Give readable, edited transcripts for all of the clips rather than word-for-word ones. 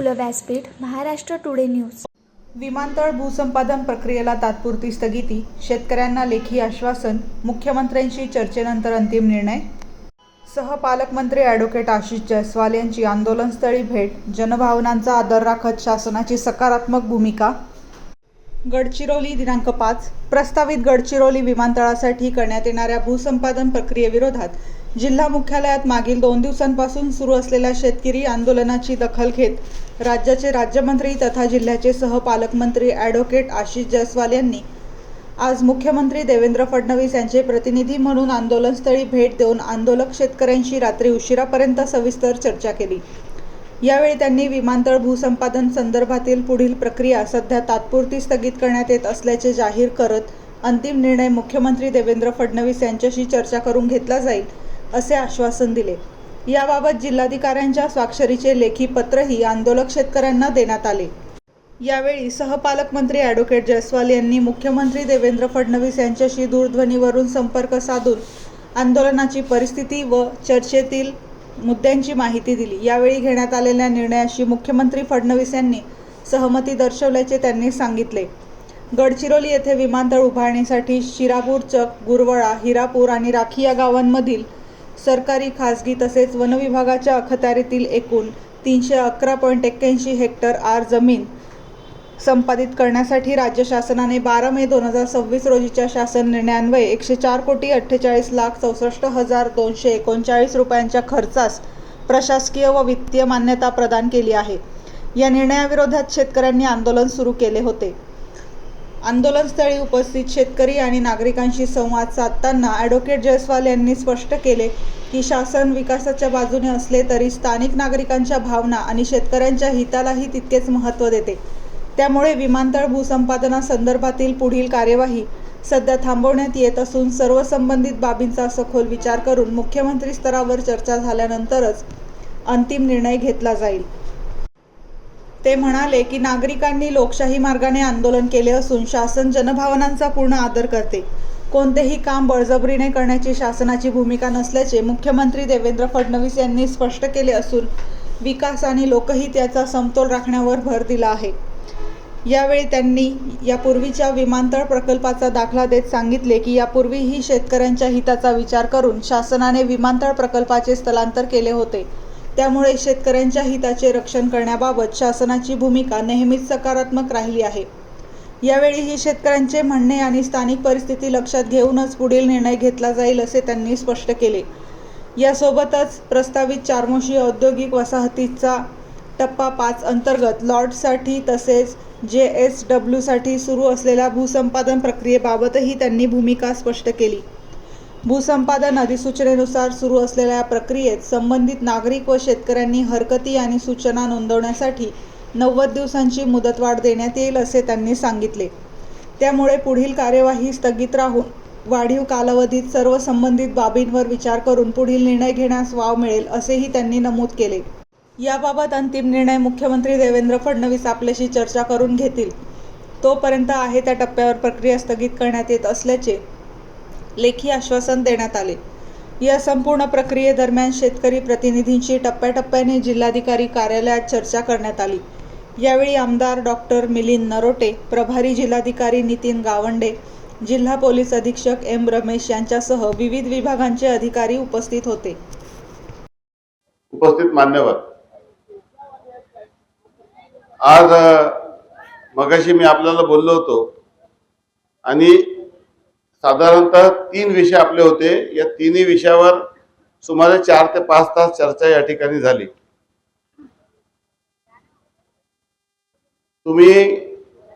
पुलं व्यासपीठ, Maharashtra today news. विमानतळ भूसंपादन प्रक्रियेला तात्पुरती स्थगिती, शेतकऱ्यांना लेखी आश्वासन, मुख्यमंत्र्यांशी चर्चेनंतर अंतिम निर्णय. सहपालकमंत्री ॲडव्होकेट आशिष जयस्वाल यांची आंदोलनस्थळी भेट, जनभावनांचा आदर राखत शासनाची सकारात्मक भूमिका. गडचिरोली दिनांक 5. प्रस्तावित गडचिरोली विमानतळासाठी करण्यात येणाऱ्या भूसंपादन प्रक्रियेविरोधात जिल्हा मुख्यालयात मागील 2 दिवसांपासून सुरू असलेल्या शेतकरी आंदोलनाची दखल घेत राज्याचे राज्यमंत्री तथा जिल्ह्याचे सहपालकमंत्री ॲडव्होकेट आशिष जयस्वाल यांनी आज मुख्यमंत्री देवेंद्र फडणवीस यांचे प्रतिनिधी म्हणून आंदोलनस्थळी भेट देऊन आंदोलक शेतकऱ्यांशी रात्री उशिरापर्यंत सविस्तर चर्चा केली. यावेळी त्यांनी विमानतळ भूसंपादन संदर्भातील पुढील प्रक्रिया सध्या तात्पुरती स्थगित करण्यात येत असल्याचे जाहीर करत अंतिम निर्णय मुख्यमंत्री देवेंद्र फडणवीस यांच्याशी चर्चा करून घेतला जाईल असे आश्वासन दिले. याबाबत जिल्हाधिकाऱ्यांच्या स्वाक्षरीचे लेखी पत्रही आंदोलक शेतकऱ्यांना देण्यात आले. यावेळी सहपालकमंत्री ॲडव्होकेट जयस्वाल यांनी मुख्यमंत्री देवेंद्र फडणवीस यांच्याशी दूरध्वनीवरून संपर्क साधून आंदोलनाची परिस्थिती व चर्चेतील मुद्द्यांची माहिती दिली. यावेळी घेण्यात आलेल्या निर्णयाशी मुख्यमंत्री फडणवीस यांनी सहमती दर्शवल्याचे त्यांनी सांगितले. गडचिरोली येथे विमानतळ उभारणीसाठी शिरापूर, चक, गुरवळा, हिरापूर आणि राखी या गावांमधील सरकारी, खासगी तसेच वनविभागाच्या अखत्यारीतील एकूण 311.81 हेक्टर आर जमीन संपादित करण्यासाठी राज्य शासनाने 12 मे 2026 रोजीच्या शासन निर्णयान्वये 104,48,64,239 रुपयांच्या खर्चास प्रशासकीय व वित्तीय मान्यता प्रदान केली आहे. या निर्णयाविरोधात शेतकऱ्यांनी आंदोलन सुरू केले होते. आंदोलनस्थळी उपस्थित शेतकरी आणि नागरिकांशी संवाद साधताना ॲडव्होकेट जयस्वाल यांनी स्पष्ट केले की शासन विकासाच्या बाजूने असले तरी स्थानिक नागरिकांच्या भावना आणि शेतकऱ्यांच्या हितालाही तितकेच महत्त्व देते. त्यामुळे विमानतळ भूसंपादनासंदर्भातील पुढील कार्यवाही सध्या थांबवण्यात येत असून सर्व संबंधित बाबींचा सखोल विचार करून मुख्यमंत्री स्तरावर चर्चा झाल्यानंतरच अंतिम निर्णय घेतला जाईल. ते म्हणाले की नागरिकांनी लोकशाही मार्गाने आंदोलन केले असून शासन जनभावनांचा पूर्ण आदर करते. कोणतेही काम बळजबरीने करण्याची शासनाची भूमिका नसल्याचे मुख्यमंत्री देवेंद्र फडणवीस यांनी स्पष्ट केले असून विकास आणि लोकहित याचा समतोल राखण्यावर भर दिला आहे. यावेळी त्यांनी यापूर्वीच्या विमानतळ प्रकल्पाचा दाखला देत सांगितले की यापूर्वीही शेतकऱ्यांच्या हिताचा विचार करून शासनाने विमानतळ प्रकल्पाचे स्थलांतर केले होते. त्यामुळे शेतकऱ्यांच्या हिताचे रक्षण करण्याबाबत शासनाची भूमिका नेहमीच सकारात्मक राहिली आहे. यावेळीही शेतकऱ्यांचे म्हणणे आणि स्थानिक परिस्थिती लक्षात घेऊनच पुढील निर्णय घेतला जाईल असे त्यांनी स्पष्ट केले. यासोबतच प्रस्तावित चारमोशी औद्योगिक वसाहतीचा टप्पा 5 अंतर्गत लॉटसाठी तसेच JSWसाठी सुरू असलेल्या भूसंपादन प्रक्रियेबाबतही त्यांनी भूमिका स्पष्ट केली. भूसंपादन अधिसूचनेनुसार सुरू असलेल्या या प्रक्रियेत संबंधित नागरिक व शेतकऱ्यांनी हरकती आणि सूचना नोंदवण्यासाठी 90 दिवसांची मुदतवाढ देण्यात येईल असे त्यांनी सांगितले. त्यामुळे पुढील कार्यवाही स्थगित राहून वाढीव कालावधीत सर्व संबंधित बाबींवर विचार करून पुढील निर्णय घेण्यास वाव मिळेल असेही त्यांनी नमूद केले. याबाबत अंतिम निर्णय मुख्यमंत्री देवेंद्र फडणवीस आपल्याशी चर्चा करून घेतील. तोपर्यंत आहे त्या टप्प्यावर प्रक्रिया स्थगित करण्यात येत असल्याचे लेखी आश्वासन देण्यात आले. या संपूर्ण प्रक्रियेदरम्यान शेतकरी प्रतिनिधींशी टप्प्याटप्प्याने जिल्हाधिकारी कार्यालयात चर्चा करण्यात आली. यावेळी आमदार डॉक्टर मिलिंद नरोटे, प्रभारी जिल्हाधिकारी नितीन गावंडे, जिल्हा पोलीस अधीक्षक M रमेश यांच्यासह विविध विभागांचे अधिकारी उपस्थित होते. उपस्थित मान्यवर, आज मगाशी मी आपल्याला बोललो होतो आणि साधारणतः 3 विषय आपले होते. या तिन्ही विषयावर सुमारे 4 ते 5 तास चर्चा या ठिकाणी झाली. तुम्ही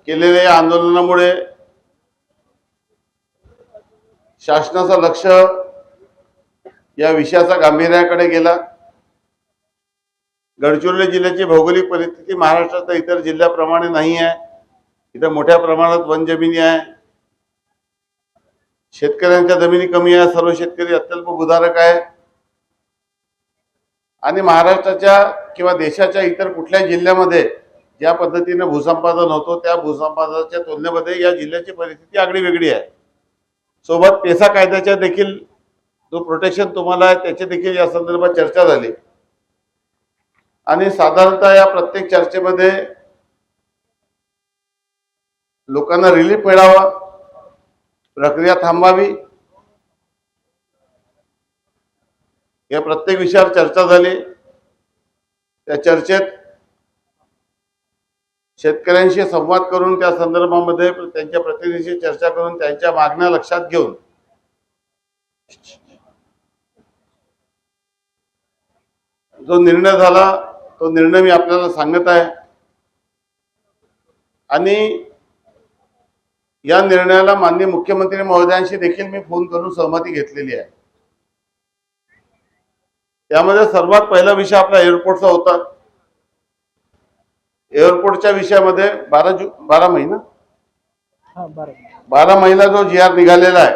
केलेल्या या आंदोलनामुळे शासनाचं लक्ष या विषयाचा गांभीर्याकडे गेला. गडचिरोली जिल्ह्याची भौगोलिक परिस्थिती महाराष्ट्राच्या इतर जिल्ह्याप्रमाणे नाही आहे. इथं मोठ्या प्रमाणात वनजमिनी आहे. शेतकऱ्यांच्या जमिनी कमी आहे. सर्व शेतकरी अत्यल्प भूधारक आहे आणि महाराष्ट्राच्या किंवा देशाच्या इतर कुठल्याही जिल्ह्यामध्ये ज्या पद्धतीने भूसंपादन होतो त्या भूसंपादनाच्या तुलनेमध्ये या जिल्ह्याची परिस्थिती आगळी वेगळी आहे. सोबत पेसा कायद्याच्या देखील जो प्रोटेक्शन तुम्हाला आहे त्याची देखील या संदर्भात चर्चा झाली आणि साधारणतः या प्रत्येक चर्चेमध्ये लोकांना रिलीफ मिळावा, प्रक्रिया थांबावी, या प्रत्येक विषयावर चर्चा झाली। त्या चर्चेत शेतकऱ्यांशी संवाद करून त्या संदर्भामध्ये त्यांच्या प्रतिनिधीशी चर्चा करून त्यांच्या मागण्या लक्षात घेऊन जो निर्णय झाला तो निर्णय मी आपल्याला सांगत आहे। आणि या निर्णयाला माननीय मुख्यमंत्री महोदयांशी देखील मी फोन करून सहमती घेतलेली आहे। त्यामध्ये सर्वात पहिला विषय आपला एअरपोर्टचा होता। एअरपोर्टच्या विषयामध्ये 12 महिना जो जी आर निघालेला आहे,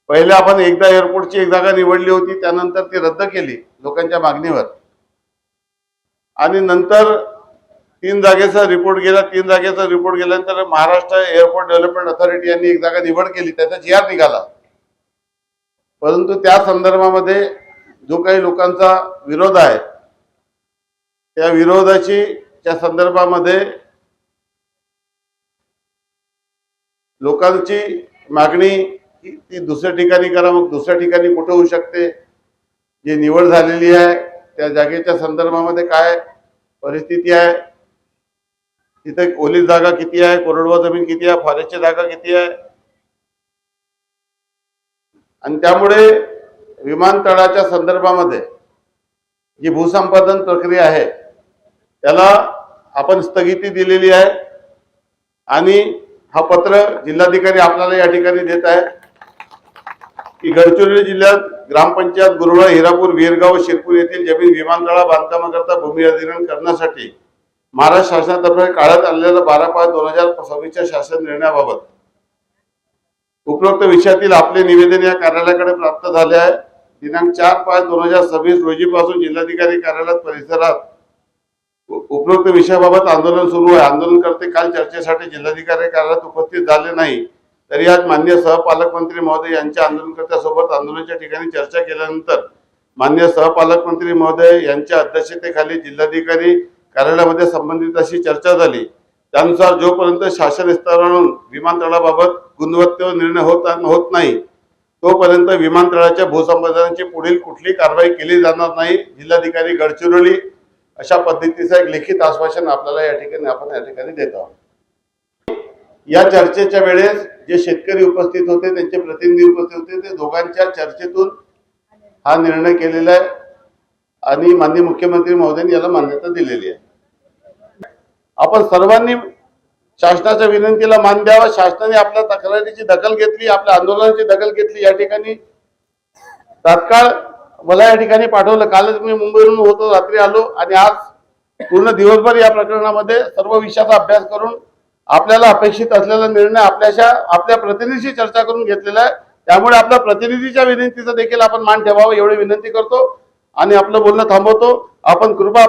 पहिले आपण एकदा एअरपोर्टची एक जागा निवडली होती, त्यानंतर ती रद्द केली लोकांच्या मागणीवर, आणि नंतर 3 जागेचा रिपोर्ट गेला। 3 जागेचा रिपोर्ट गेल्यानंतर महाराष्ट्र एअरपोर्ट डेव्हलपमेंट अथॉरिटी यांनी एक जागा निवड केली, त्याचा जी आर निघाला। परंतु त्या संदर्भामध्ये जो काही लोकांचा विरोध आहे, त्या विरोधाच्या संदर्भामध्ये लोकांची मागणी ती दुसऱ्या ठिकाणी करा, मग दुसऱ्या ठिकाणी कुठे होऊ शकते, जी निवड झालेली आहे त्या जागेच्या संदर्भामध्ये काय परिस्थिती आहे, तिथे ओली जागा किती आहे, कोरडवाहू जमीन किती आहे, फॉरेस्टची जागा किती आहे, आणि त्यामुळे विमानतळाच्या संदर्भामध्ये जी भूसंपादन प्रक्रिया आहे त्याला आपण स्थगिती दिलेली आहे। आणि हा पत्र जिल्हाधिकारी आपल्याला या ठिकाणी देत आहे की गडचिरोली जिल्ह्यात ग्रामपंचायत गुरुळा, हिरापूर, वीरगाव व शिरपूर येथील जमीन विमानतळा बांधकामाकरता भूमी अधिग्रहण करण्यासाठी महाराष्ट्र शासनातर्फे काढण्यात आलेल्या 12/5/2026 शासन निर्णयाबाबत उपरोक्त विषयातील आपले निवेदन या कार्यालयाकडे प्राप्त झाले आहे। दिनांक 4/5/2026 रोजीपासून जिल्हाधिकारी कार्यालय परिसरात उपरोक्त विषयाबाबत आंदोलन सुरू आहे। आंदोलनकर्ते काल चर्चेसाठी जिल्हाधिकारी कार्यालयात उपस्थित झाले नाही, तरी आज माननीय सहपालकमंत्री महोदय यांच्या आंदोलनकर्त्यासोबत आंदोलनाच्या ठिकाणी चर्चा केल्यानंतर माननीय सहपालकमंत्री महोदय यांच्या अध्यक्षतेखाली जिल्हाधिकारी कार्यालयामध्ये संबंधितांशी चर्चा झाली। त्यानुसार जोपर्यंत शासन स्तरावरून विमानतळाबाबत गुणवत्तेवर निर्णय होत नाही तोपर्यंत विमानतळाच्या भूसंपादनाची पुढील कुठली कारवाई केली जाणार नाही। जिल्हाधिकारी गडचिरोली अशा पद्धतीचं एक लिखित आश्वासन आपल्याला या ठिकाणी देत आहोत। या चर्चेच्या वेळेस जे शेतकरी उपस्थित होते, त्यांचे प्रतिनिधी उपस्थित होते, ते दोघांच्या चर्चेतून हा निर्णय केलेला आहे आणि माननीय मुख्यमंत्री महोदयांनी याला मान्यता दिलेली आहे। आपण सर्वांनी शासनाच्या विनंतीला मान द्यावा। शासनाने आपल्या तक्रारीची दखल घेतली, आपल्या आंदोलनाची दखल घेतली। या ठिकाणी तात्काळ मला या ठिकाणी पाठवलं। कालच मी मुंबईवरून होतो, रात्री आलो आणि आज पूर्ण दिवसभर या प्रकरणामध्ये सर्व विषयाचा अभ्यास करून आपल्याला अपेक्षित असलेला निर्णय आपल्या प्रतिनिधीशी चर्चा करून घेतलेला आहे। त्यामुळे आपल्या प्रतिनिधीच्या विनंतीचा देखील आपण मान ठेवावा एवढी विनंती करतो आणि आपलं बोलणं थांबवतो। आपण कृपा